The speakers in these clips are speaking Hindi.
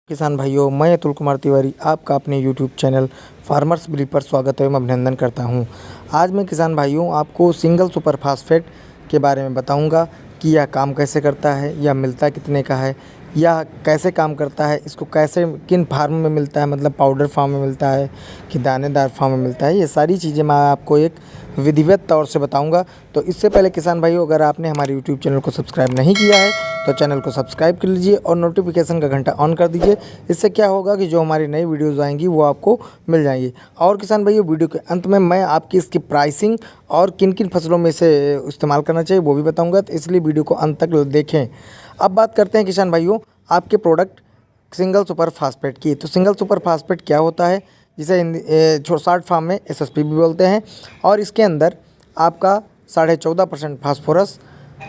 किसान भाइयों, मैं अतुल कुमार तिवारी आपका अपने यूट्यूब चैनल फार्मर्स बिली पर स्वागत एवं अभिनंदन करता हूं। आज मैं किसान भाइयों आपको सिंगल सुपर फास्फेट के बारे में बताऊंगा कि यह काम कैसे करता है, यह मिलता कितने का है, यह कैसे काम करता है, इसको कैसे किन फार्म में मिलता है, मतलब पाउडर फार्म में मिलता है कि दानेदार फार्म में मिलता है। ये सारी चीज़ें मैं आपको एक विधिवत तौर से बताऊंगा। तो इससे पहले किसान भाइयों, अगर आपने हमारे यूट्यूब चैनल को सब्सक्राइब नहीं किया है तो चैनल को सब्सक्राइब कर लीजिए और नोटिफिकेशन का घंटा ऑन कर दीजिए। इससे क्या होगा कि जो हमारी नई वीडियोज़ आएंगी वो आपको मिल जाएंगी। और किसान भाइयों, वीडियो के अंत में मैं आपकी इसकी प्राइसिंग और किन किन फसलों में से इस्तेमाल करना चाहिए वो भी बताऊंगा, तो इसलिए वीडियो को अंत तक देखें। अब बात करते हैं किसान भाइयों आपके प्रोडक्ट सिंगल सुपर फास्फेट की। तो सिंगल सुपर फास्फेट क्या होता है, जिसे शॉर्ट फॉर्म में एसएसपी भी बोलते हैं। और इसके अंदर आपका 14.5% फास्फोरस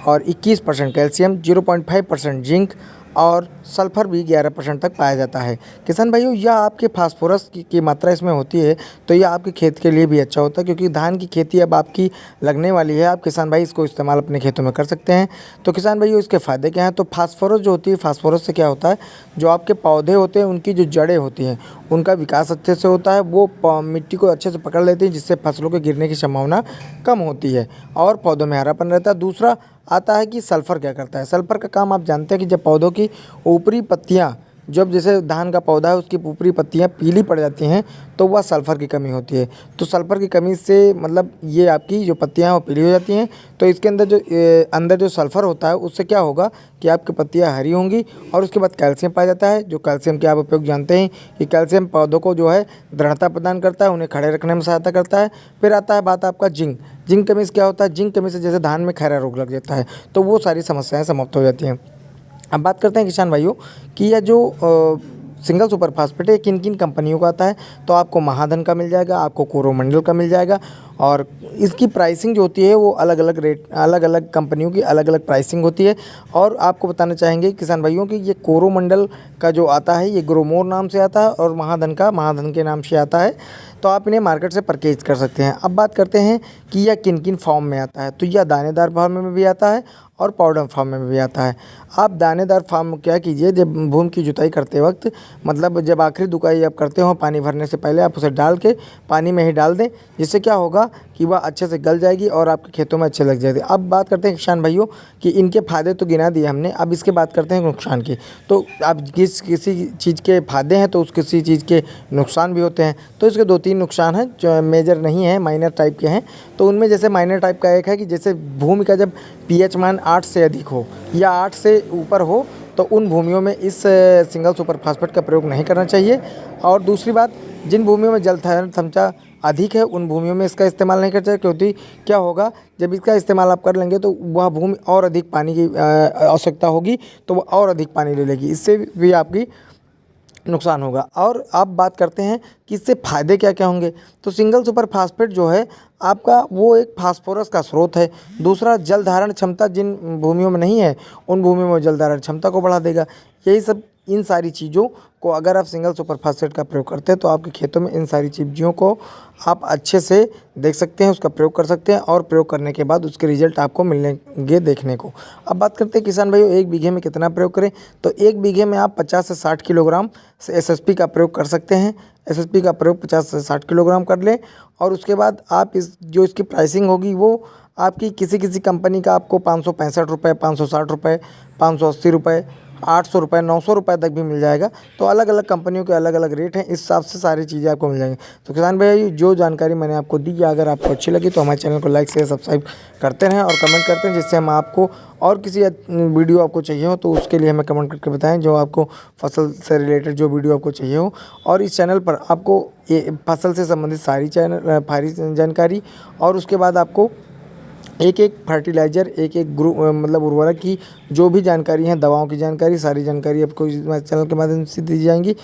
और 21% कैल्शियम, 0.5% जिंक और सल्फ़र भी 11% तक पाया जाता है। किसान भाइयों, यह आपके फास्फोरस की मात्रा इसमें होती है तो यह आपके खेत के लिए भी अच्छा होता है, क्योंकि धान की खेती अब आपकी लगने वाली है। आप किसान भाई इसको इस्तेमाल अपने खेतों में कर सकते हैं। तो किसान भाइयों, इसके फ़ायदे क्या हैं? तो फास्फोरस जो होती है, फास्फोरस से क्या होता है, जो आपके पौधे होते हैं उनकी जो जड़ें होती हैं उनका विकास अच्छे से होता है। वो मिट्टी को अच्छे से पकड़ लेती हैं, जिससे फसलों के गिरने की संभावना कम होती है और पौधों में हरापन रहता है। दूसरा आता है कि सल्फ़र क्या करता है। सल्फ़र का काम आप जानते हैं कि जब पौधों की ऊपरी पत्तियाँ, जब जैसे धान का पौधा है उसकी ऊपरी पत्तियाँ पीली पड़ जाती हैं तो वह सल्फ़र की कमी होती है। तो सल्फ़र की कमी से मतलब ये आपकी जो पत्तियाँ हैं वो पीली हो जाती हैं। तो इसके अंदर जो सल्फ़र होता है उससे क्या होगा कि आपकी पत्तियाँ हरी होंगी। और उसके बाद कैल्शियम पाया जाता है, जो कैल्शियम के आप उपयोग जानते हैं कि कैल्शियम पौधों को जो है दृढ़ता प्रदान करता है, उन्हें खड़े रखने में सहायता करता है। फिर आता है बात आपका जिंक। जिंक कमी से क्या होता है, जिंक कमी से जैसे धान में खैरा रोग लग जाता है तो वो सारी समस्याएं समाप्त हो जाती हैं। अब बात करते हैं किसान भाइयों कि यह जो सिंगल सुपर फास्फेट है किन किन कंपनियों का आता है। तो आपको महाधन का मिल जाएगा, आपको कोरोमंडल का मिल जाएगा। और इसकी प्राइसिंग जो होती है वो अलग अलग रेट, अलग अलग कंपनियों की अलग अलग प्राइसिंग होती है। और आपको बताना चाहेंगे किसान भाइयों कि ये कोरोमंडल का जो आता है ये ग्रोमोर नाम से आता है और महाधन के नाम से आता है। तो आप इन्हें मार्केट से परचेज कर सकते हैं। अब बात करते हैं कि यह किन किन फॉर्म में आता है। तो यह दानेदार फॉर्म में भी आता है और पाउडर फॉर्म में भी आता है। आप दानेदार फॉर्म में क्या कीजिए, जब भूमि की जुताई करते वक्त, मतलब जब आखिरी दुकाई आप करते हो पानी भरने से पहले, आप उसे डाल के पानी में ही डाल दें, जिससे क्या होगा कि वह अच्छे से गल जाएगी और आपके खेतों में अच्छे लग जाएगी। अब बात करते हैं किसान भाइयों कि इनके फ़ायदे तो गिना दिए हमने, अब इसके बात करते हैं नुकसान की। तो अब किसी चीज़ के फ़ायदे हैं तो उस किसी चीज़ के नुकसान भी होते हैं। तो इसके 2-3 नुकसान हैं जो मेजर नहीं है, माइनर टाइप के हैं। तो उनमें जैसे माइनर टाइप का एक है कि जैसे भूमि का जब पीएच मान 8 से अधिक हो या 8 से ऊपर हो तो उन भूमियों में इस सिंगल सुपर फास्फेट का प्रयोग नहीं करना चाहिए। और दूसरी बात, जिन भूमियों में जल धारण क्षमता अधिक है उन भूमियों में इसका इस्तेमाल नहीं करना चाहिए, क्योंकि क्या होगा जब इसका इस्तेमाल आप कर लेंगे तो वह भूमि और अधिक पानी की आवश्यकता होगी तो वह और अधिक पानी ले लेगी, इससे भी आपकी नुकसान होगा। और अब बात करते हैं कि इससे फ़ायदे क्या क्या होंगे। तो सिंगल सुपर फास्फेट जो है आपका वो एक फास्फोरस का स्रोत है। दूसरा, जल धारण क्षमता जिन भूमियों में नहीं है उन भूमियों में जल धारण क्षमता को बढ़ा देगा। यही सब, इन सारी चीज़ों को अगर आप सिंगल सुपर फास्फेट का प्रयोग करते हैं तो आपके खेतों में इन सारी चीज़ों को आप अच्छे से देख सकते हैं, उसका प्रयोग कर सकते हैं और प्रयोग करने के बाद उसके रिजल्ट आपको मिलेंगे देखने को। अब बात करते हैं किसान भाइयों 1 बीघे में कितना प्रयोग करें। तो 1 बीघे में आप 50 से 60 किलोग्राम एसएसपी का प्रयोग कर सकते हैं। एसएसपी का प्रयोग 50 से 60 किलोग्राम कर लें और उसके बाद आप इसकी प्राइसिंग होगी वो आपकी किसी कंपनी का आपको 565 रुपये, 560 रुपये, 580 रुपये, 800 रुपये, 900 रुपये तक भी मिल जाएगा। तो अलग अलग कंपनियों के अलग अलग रेट हैं, इस हिसाब से सारी चीज़ें आपको मिल जाएंगी। तो किसान भाई, जो जानकारी मैंने आपको दी है अगर आपको अच्छी लगी तो हमारे चैनल को लाइक शेयर सब्सक्राइब करते रहें और कमेंट करते हैं, जिससे हम आपको और किसी वीडियो आपको चाहिए हो तो उसके लिए हमें कमेंट करके बताएं, जो आपको फसल से रिलेटेड जो वीडियो आपको चाहिए हो। और इस चैनल पर आपको ये फसल से संबंधित सारी जानकारी और उसके बाद आपको एक एक फर्टिलाइज़र, एक एक ग्रुप मतलब उर्वरक की जो भी जानकारी है, दवाओं की जानकारी, सारी जानकारी आपको इस चैनल के माध्यम से दी जाएंगी।